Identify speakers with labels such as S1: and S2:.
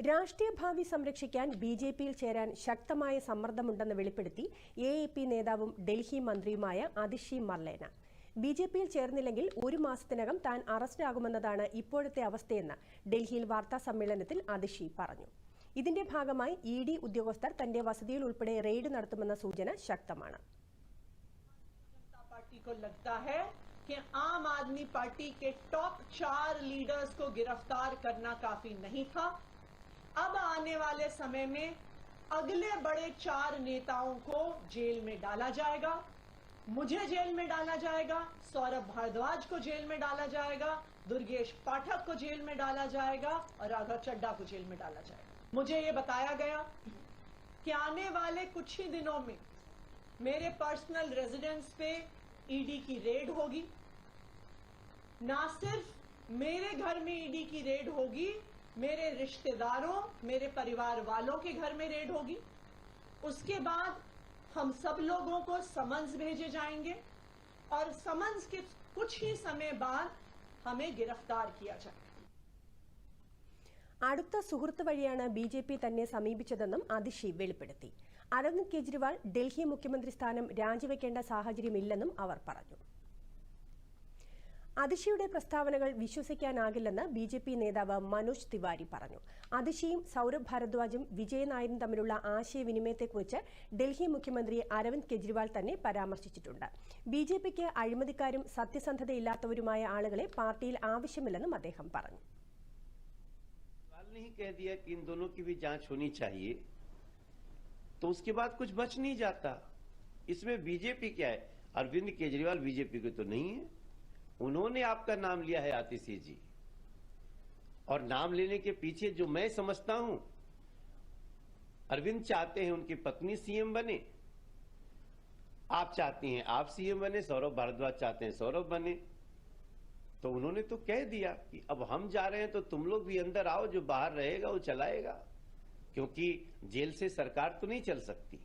S1: രാഷ്ട്രീയ ഭാവി സംരക്ഷിക്കാൻ ബിജെപിയിൽ ചേരാൻ ശക്തമായ സമ്മർദ്ദമുണ്ടെന്ന് വെളിപ്പെടുത്തി എഎപി നേതാവും ഡൽഹി മന്ത്രിയുമായ അതിഷി മർലേന. ബിജെപിയിൽ ചേർന്നില്ലെങ്കിൽ ഒരു മാസത്തിനകം താൻ അറസ്റ്റാകുമെന്നതാണ് ഇപ്പോഴത്തെ അവസ്ഥയെന്ന് ഡൽഹിയിൽ വാർത്താ സമ്മേളനത്തിൽ അതിഷി പറഞ്ഞു. ഇതിന്റെ ഭാഗമായി ഇഡി ഉദ്യോഗസ്ഥർ തന്റെ വസതിയിൽ ഉൾപ്പെടെ റെയ്ഡ് നടത്തുമെന്ന സൂചന ശക്തമാണ്.
S2: कि आम आदमी पार्टी के टॉप 4 लीडर्स को गिरफ्तार करना काफी नहीं था। अब आने वाले समय में अगले बड़े 4 नेताओं को जेल में डाला जाएगा। मुझे जेल में डाला जाएगा, सौरभ भारद्वाज को जेल में डाला जाएगा, दुर्गेश पाठक को जेल में डाला जाएगा और राघव चड्ढा को जेल में डाला जाएगा। मुझे ये बताया गया कि आने वाले कुछ ही दिनों में मेरे पर्सनल रेजिडेंस पे ईडी की रेड होगी। ना सिर्फ मेरे घर में ईडी की रेड होगी, मेरे रिश्तेदारों, मेरे परिवार वालों के घर में रेड होगी। उसके बाद हम सब लोगों को समन्स भेजे जाएंगे और समन्स के कुछ ही समय बाद हमें गिरफ्तार किया जाएगा.
S1: അടുത്ത സുഹൃത്ത് വഴിയാണ് ബിജെപി തന്നെ സമീപിച്ചതെന്നും അതിഷി വെളിപ്പെടുത്തി. അരവിന്ദ് കെജ്രിവാൾ ഡൽഹി മുഖ്യമന്ത്രി സ്ഥാനം രാജിവെക്കേണ്ട സാഹചര്യമില്ലെന്നും അവർ പറഞ്ഞു. അതിഷിയുടെ പ്രസ്താവനകൾ വിശ്വസിക്കാനാകില്ലെന്ന് ബിജെപി നേതാവ് മനോജ് തിവാരി പറഞ്ഞു. അതിഷിയും സൌരഭ് ഭാരദ്വാജും വിജയ് നായരും തമ്മിലുള്ള ആശയവിനിമയത്തെക്കുറിച്ച് ഡൽഹി മുഖ്യമന്ത്രി അരവിന്ദ് കെജ്രിവാൾ തന്നെ പരാമർശിച്ചിട്ടുണ്ട്. ബിജെപിക്ക് അഴിമതിക്കാരും സത്യസന്ധതയില്ലാത്തവരുമായ ആളുകളെ പാർട്ടിയിൽ ആവശ്യമില്ലെന്നും അദ്ദേഹം പറഞ്ഞു.
S3: नहीं कह दिया कि इन दोनों की भी जांच होनी चाहिए, तो उसके बाद कुछ बच नहीं जाता. इसमें बीजेपी क्या है? अरविंद केजरीवाल बीजेपी के तो नहीं है. उन्होंने आपका नाम लिया है आतिशी जी, और नाम लेने के पीछे जो मैं समझता हूं, अरविंद चाहते हैं उनकी पत्नी सीएम बने, आप चाहती हैं आप सीएम बने, सौरभ भारद्वाज चाहते हैं सौरभ बने. तो उन्होंने तो कह दिया कि अब हम जा रहे हैं तो तुम लोग भी अंदर आओ, जो बाहर रहेगा वो चलाएगा, क्योंकि जेल से सरकार तो नहीं चल सकती.